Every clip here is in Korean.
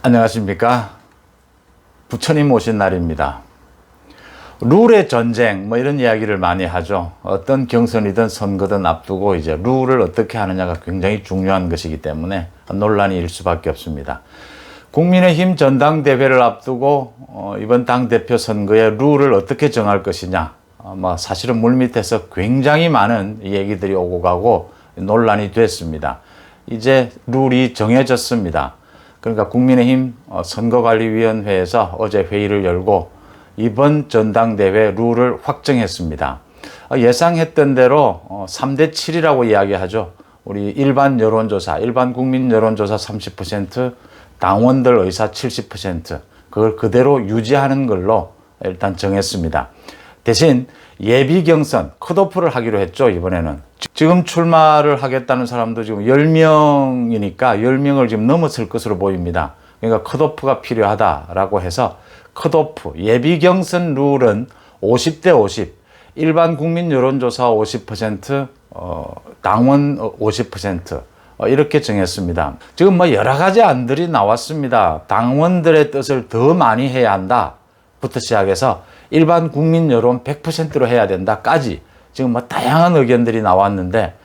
안녕하십니까. 부처님 오신 날입니다. 룰의 전쟁 이런 이야기를 많이 하죠. 어떤 경선이든 선거든 앞두고 이제 룰을 어떻게 하느냐가 굉장히 중요한 것이기 때문에 논란이 일 수밖에 없습니다. 국민의힘 전당대회를 앞두고 이번 당대표 선거의 룰을 어떻게 정할 것이냐, 사실은 물밑에서 굉장히 많은 얘기들이 오고 가고 논란이 됐습니다. 이제 룰이 정해졌습니다. 그러니까 국민의힘 선거관리위원회에서 어제 회의를 열고 이번 전당대회 룰을 확정했습니다. 예상했던 대로 3대 7이라고 이야기하죠. 우리 일반 여론조사, 일반 국민 여론조사 30%, 당원들 의사 70%, 그걸 그대로 유지하는 걸로 일단 정했습니다. 대신 예비 경선 컷오프를 하기로 했죠. 이번에는 지금 출마를 하겠다는 사람도 지금 10명이니까 10명을 지금 넘었을 것으로 보입니다. 그러니까 컷오프가 필요하다라고 해서 컷오프 예비 경선 룰은 50대 50, 일반 국민 여론조사 50%, 당원 50% 이렇게 정했습니다. 지금 여러 가지 안들이 나왔습니다. 당원들의 뜻을 더 많이 해야 한다부터 시작해서 일반 국민 여론 100%로 해야 된다까지 지금 다양한 의견들이 나왔는데,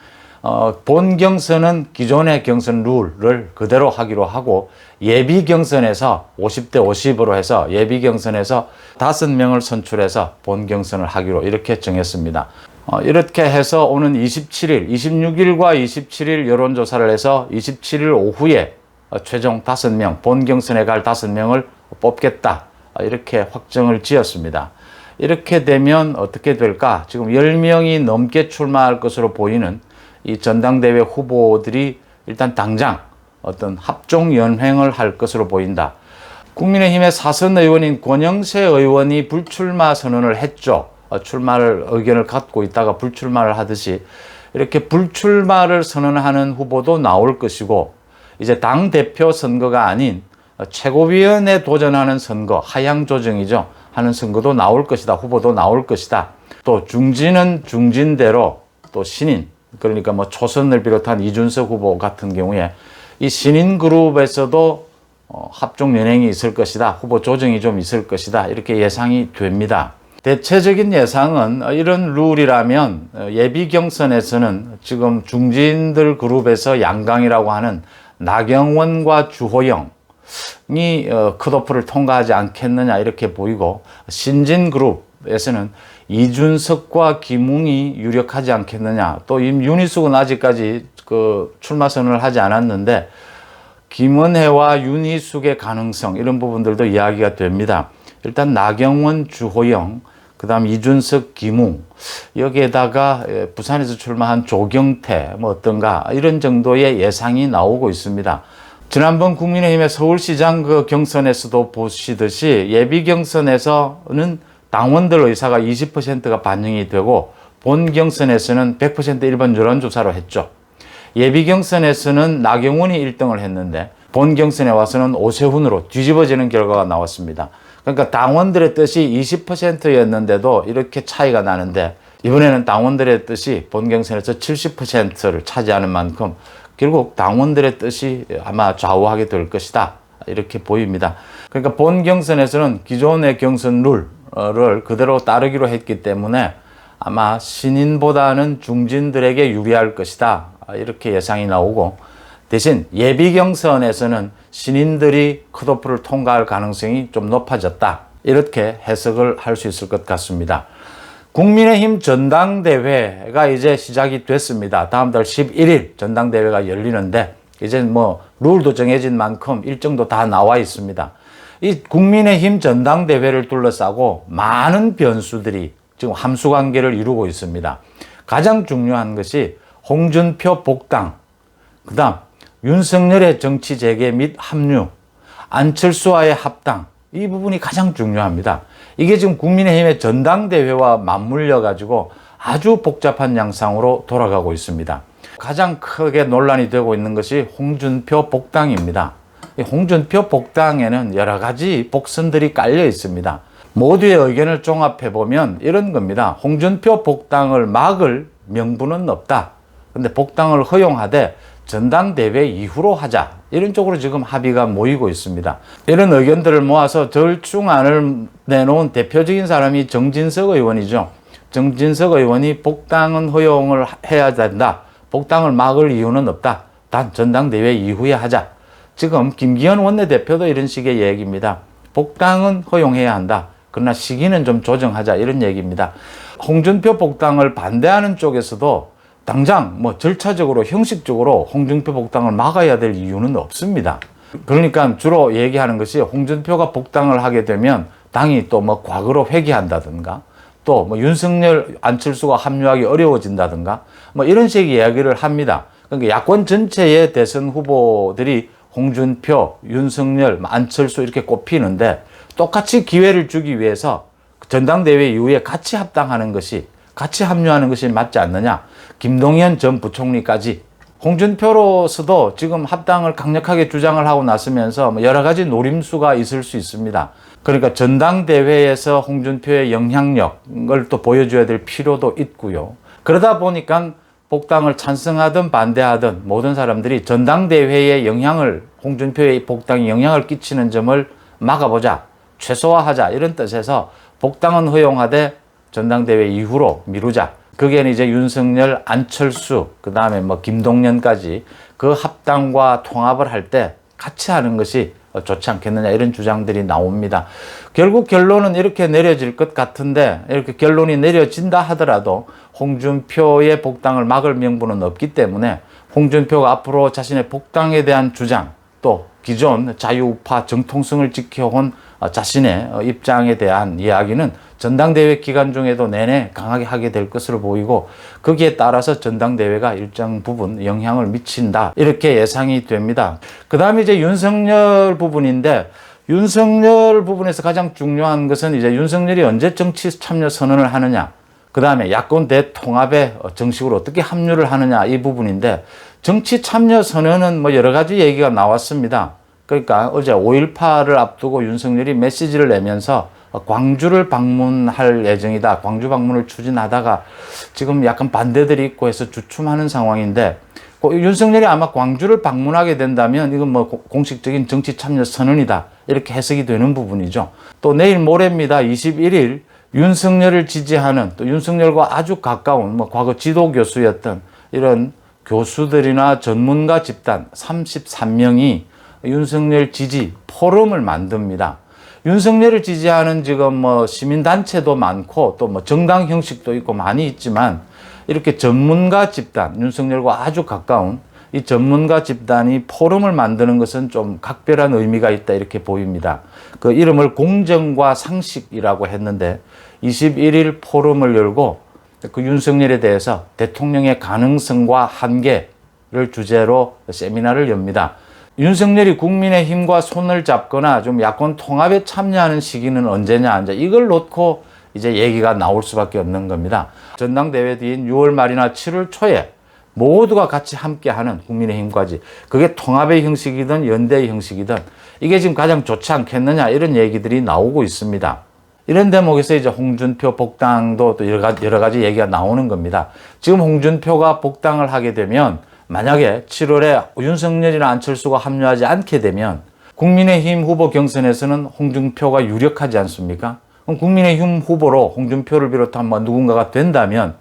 본 경선은 기존의 경선 룰을 그대로 하기로 하고 예비 경선에서 50대 50으로 해서 예비 경선에서 5명을 선출해서 본 경선을 하기로 이렇게 정했습니다. 이렇게 해서 오는 27일, 26일과 27일 여론조사를 해서 27일 오후에 최종 5명, 본 경선에 갈 5명을 뽑겠다. 이렇게 확정을 지었습니다. 이렇게 되면 어떻게 될까? 지금 10명이 넘게 출마할 것으로 보이는 이 전당대회 후보들이 일단 당장 어떤 합종연횡을 할 것으로 보인다. 국민의힘의 사선 의원인 권영세 의원이 불출마 선언을 했죠. 출마를 의견을 갖고 있다가 불출마를 하듯이 이렇게 불출마를 선언하는 후보도 나올 것이고, 이제 당대표 선거가 아닌 최고위원에 도전하는 선거, 하향 조정이죠. 하는 선거도 나올 것이다. 후보도 나올 것이다. 또 중진은 중진대로 또 신인, 그러니까 초선을 비롯한 이준석 후보 같은 경우에 이 신인 그룹에서도 합종 연행이 있을 것이다. 후보 조정이 좀 있을 것이다. 이렇게 예상이 됩니다. 대체적인 예상은 이런 룰이라면 예비 경선에서는 지금 중진들 그룹에서 양강이라고 하는 나경원과 주호영이 컷오프를 통과하지 않겠느냐 이렇게 보이고, 신진 그룹에서는 이준석과 김웅이 유력하지 않겠느냐, 또 윤희숙은 아직까지 출마 선언을 하지 않았는데 김은혜와 윤희숙의 가능성 이런 부분들도 이야기가 됩니다. 일단 나경원, 주호영, 그 다음 이준석, 김웅, 여기에다가 부산에서 출마한 조경태 어떤가 이런 정도의 예상이 나오고 있습니다. 지난번 국민의힘의 서울시장 경선에서도 보시듯이 예비 경선에서는 당원들 의사가 20%가 반영이 되고 본 경선에서는 100% 일반 여론조사로 했죠. 예비 경선에서는 나경원이 1등을 했는데 본 경선에 와서는 오세훈으로 뒤집어지는 결과가 나왔습니다. 그러니까 당원들의 뜻이 20%였는데도 이렇게 차이가 나는데, 이번에는 당원들의 뜻이 본 경선에서 70%를 차지하는 만큼 결국 당원들의 뜻이 아마 좌우하게 될 것이다. 이렇게 보입니다. 그러니까 본 경선에서는 기존의 경선 룰을 그대로 따르기로 했기 때문에 아마 신인보다는 중진들에게 유리할 것이다. 이렇게 예상이 나오고, 대신 예비 경선에서는 신인들이 컷오프를 통과할 가능성이 좀 높아졌다. 이렇게 해석을 할 수 있을 것 같습니다. 국민의힘 전당대회가 이제 시작이 됐습니다. 다음 달 11일 전당대회가 열리는데 이제 룰도 정해진 만큼 일정도 다 나와 있습니다. 이 국민의힘 전당대회를 둘러싸고 많은 변수들이 지금 함수관계를 이루고 있습니다. 가장 중요한 것이 홍준표 복당, 그 다음 윤석열의 정치 재개 및 합류, 안철수와의 합당, 이 부분이 가장 중요합니다. 이게 지금 국민의힘의 전당대회와 맞물려 가지고 아주 복잡한 양상으로 돌아가고 있습니다. 가장 크게 논란이 되고 있는 것이 홍준표 복당입니다. 이 홍준표 복당에는 여러 가지 복선들이 깔려 있습니다. 모두의 의견을 종합해 보면 이런 겁니다. 홍준표 복당을 막을 명분은 없다. 근데 복당을 허용하되 전당대회 이후로 하자. 이런 쪽으로 지금 합의가 모이고 있습니다. 이런 의견들을 모아서 절충안을 내놓은 대표적인 사람이 정진석 의원이죠. 정진석 의원이 복당은 허용을 해야 된다. 복당을 막을 이유는 없다. 단 전당대회 이후에 하자. 지금 김기현 원내대표도 이런 식의 얘기입니다. 복당은 허용해야 한다. 그러나 시기는 좀 조정하자. 이런 얘기입니다. 홍준표 복당을 반대하는 쪽에서도 당장 뭐 절차적으로 형식적으로 홍준표 복당을 막아야 될 이유는 없습니다. 그러니까 주로 얘기하는 것이 홍준표가 복당을 하게 되면 당이 또 뭐 과거로 회귀한다든가 또 뭐 윤석열, 안철수가 합류하기 어려워진다든가 뭐 이런 식의 이야기를 합니다. 그러니까 야권 전체의 대선 후보들이 홍준표, 윤석열, 안철수 이렇게 꼽히는데 똑같이 기회를 주기 위해서 전당대회 이후에 같이 합당하는 것이 같이 합류하는 것이 맞지 않느냐. 김동연 전 부총리까지 홍준표로서도 지금 합당을 강력하게 주장을 하고 나서면서 여러 가지 노림수가 있을 수 있습니다. 그러니까 전당대회에서 홍준표의 영향력을 또 보여줘야 될 필요도 있고요. 그러다 보니까 복당을 찬성하든 반대하든 모든 사람들이 전당대회의 영향을, 홍준표의 복당에 영향을 끼치는 점을 막아보자, 최소화하자 이런 뜻에서 복당은 허용하되 전당대회 이후로 미루자. 그게 이제 윤석열, 안철수, 그 다음에 뭐 김동연까지 그 합당과 통합을 할 때 같이 하는 것이 좋지 않겠느냐 이런 주장들이 나옵니다. 결국 결론은 이렇게 내려질 것 같은데 이렇게 결론이 내려진다 하더라도 홍준표의 복당을 막을 명분은 없기 때문에 홍준표가 앞으로 자신의 복당에 대한 주장 또 기존 자유우파 정통성을 지켜온 자신의 입장에 대한 이야기는 전당대회 기간 중에도 내내 강하게 하게 될 것으로 보이고 거기에 따라서 전당대회가 일정 부분 영향을 미친다 이렇게 예상이 됩니다. 그 다음에 이제 윤석열 부분인데 윤석열 부분에서 가장 중요한 것은 이제 윤석열이 언제 정치 참여 선언을 하느냐 그 다음에 야권 대통합에 정식으로 어떻게 합류를 하느냐 이 부분인데 정치 참여 선언은 뭐 여러 가지 얘기가 나왔습니다. 그러니까 어제 5.18을 앞두고 윤석열이 메시지를 내면서 광주를 방문할 예정이다. 광주 방문을 추진하다가 지금 약간 반대들이 있고 해서 주춤하는 상황인데 윤석열이 아마 광주를 방문하게 된다면 이건 뭐 공식적인 정치 참여 선언이다. 이렇게 해석이 되는 부분이죠. 또 내일 모레입니다. 21일 윤석열을 지지하는 또 윤석열과 아주 가까운 뭐 과거 지도 교수였던 이런 교수들이나 전문가 집단 33명이 윤석열 지지 포럼을 만듭니다. 윤석열을 지지하는 지금 뭐 시민단체도 많고 또 뭐 정당 형식도 있고 많이 있지만 이렇게 전문가 집단, 윤석열과 아주 가까운 이 전문가 집단이 포럼을 만드는 것은 좀 각별한 의미가 있다 이렇게 보입니다. 그 이름을 공정과 상식이라고 했는데 21일 포럼을 열고 그 윤석열에 대해서 대통령의 가능성과 한계를 주제로 세미나를 엽니다. 윤석열이 국민의힘과 손을 잡거나 좀 야권 통합에 참여하는 시기는 언제냐, 이제 이걸 놓고 이제 얘기가 나올 수밖에 없는 겁니다. 전당대회 뒤인 6월 말이나 7월 초에 모두가 같이 함께하는 국민의힘까지 그게 통합의 형식이든 연대의 형식이든 이게 지금 가장 좋지 않겠느냐 이런 얘기들이 나오고 있습니다. 이런 대목에서 이제 홍준표 복당도 또 여러 가지 얘기가 나오는 겁니다. 지금 홍준표가 복당을 하게 되면 만약에 7월에 윤석열이나 안철수가 합류하지 않게 되면 국민의힘 후보 경선에서는 홍준표가 유력하지 않습니까? 그럼 국민의힘 후보로 홍준표를 비롯한 뭐 누군가가 된다면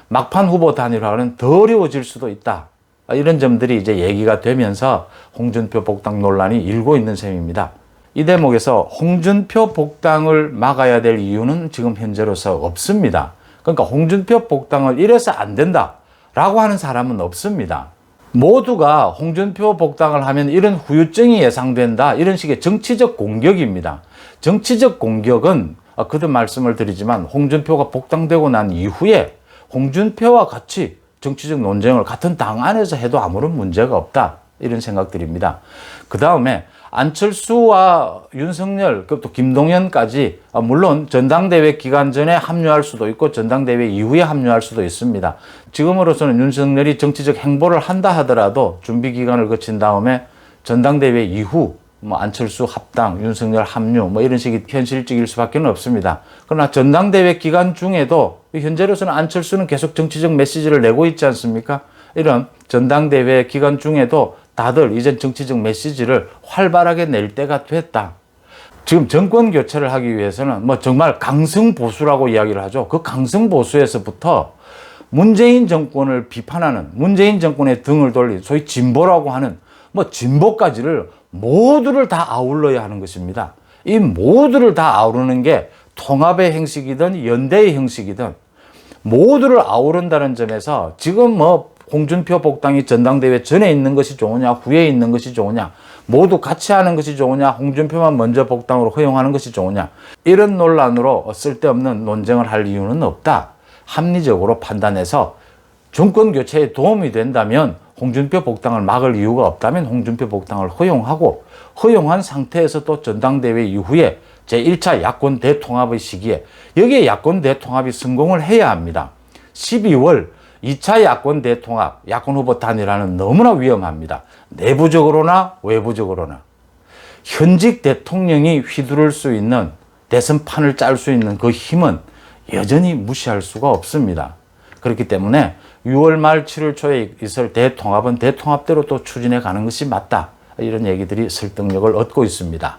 막판 후보 단일화는 더 어려워질 수도 있다. 이런 점들이 이제 얘기가 되면서 홍준표 복당 논란이 일고 있는 셈입니다. 이 대목에서 홍준표 복당을 막아야 될 이유는 지금 현재로서 없습니다. 그러니까 홍준표 복당을 이래서 안 된다라고 하는 사람은 없습니다. 모두가 홍준표 복당을 하면 이런 후유증이 예상된다. 이런 식의 정치적 공격입니다. 정치적 공격은 그도 말씀을 드리지만 홍준표가 복당되고 난 이후에 홍준표와 같이 정치적 논쟁을 같은 당 안에서 해도 아무런 문제가 없다. 이런 생각들입니다. 그 다음에 안철수와 윤석열, 또 김동연까지 물론 전당대회 기간 전에 합류할 수도 있고 전당대회 이후에 합류할 수도 있습니다. 지금으로서는 윤석열이 정치적 행보를 한다 하더라도 준비 기간을 거친 다음에 전당대회 이후 뭐 안철수 합당, 윤석열 합류 뭐 이런 식이 현실적일 수밖에 없습니다. 그러나 전당대회 기간 중에도 현재로서는 안철수는 계속 정치적 메시지를 내고 있지 않습니까? 이런 전당대회 기간 중에도 다들 이제 정치적 메시지를 활발하게 낼 때가 됐다. 지금 정권 교체를 하기 위해서는 뭐 정말 강성보수라고 이야기를 하죠. 그 강성보수에서부터 문재인 정권을 비판하는, 문재인 정권의 등을 돌린 소위 진보라고 하는 뭐 진보까지를 모두를 다 아울러야 하는 것입니다. 이 모두를 다 아우르는 게 통합의 형식이든 연대의 형식이든 모두를 아우른다는 점에서 지금 뭐 홍준표 복당이 전당대회 전에 있는 것이 좋으냐, 후에 있는 것이 좋으냐, 모두 같이 하는 것이 좋으냐, 홍준표만 먼저 복당으로 허용하는 것이 좋으냐, 이런 논란으로 쓸데없는 논쟁을 할 이유는 없다. 합리적으로 판단해서 정권 교체에 도움이 된다면 홍준표 복당을 막을 이유가 없다면 홍준표 복당을 허용하고, 허용한 상태에서 또 전당대회 이후에 제1차 야권 대통합의 시기에 여기에 야권 대통합이 성공을 해야 합니다. 12월 2차 야권 대통합, 야권 후보 단일화는 너무나 위험합니다. 내부적으로나 외부적으로나. 현직 대통령이 휘두를 수 있는, 대선판을 짤 수 있는 그 힘은 여전히 무시할 수가 없습니다. 그렇기 때문에 6월 말 7월 초에 있을 대통합은 대통합대로 또 추진해 가는 것이 맞다. 이런 얘기들이 설득력을 얻고 있습니다.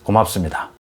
고맙습니다.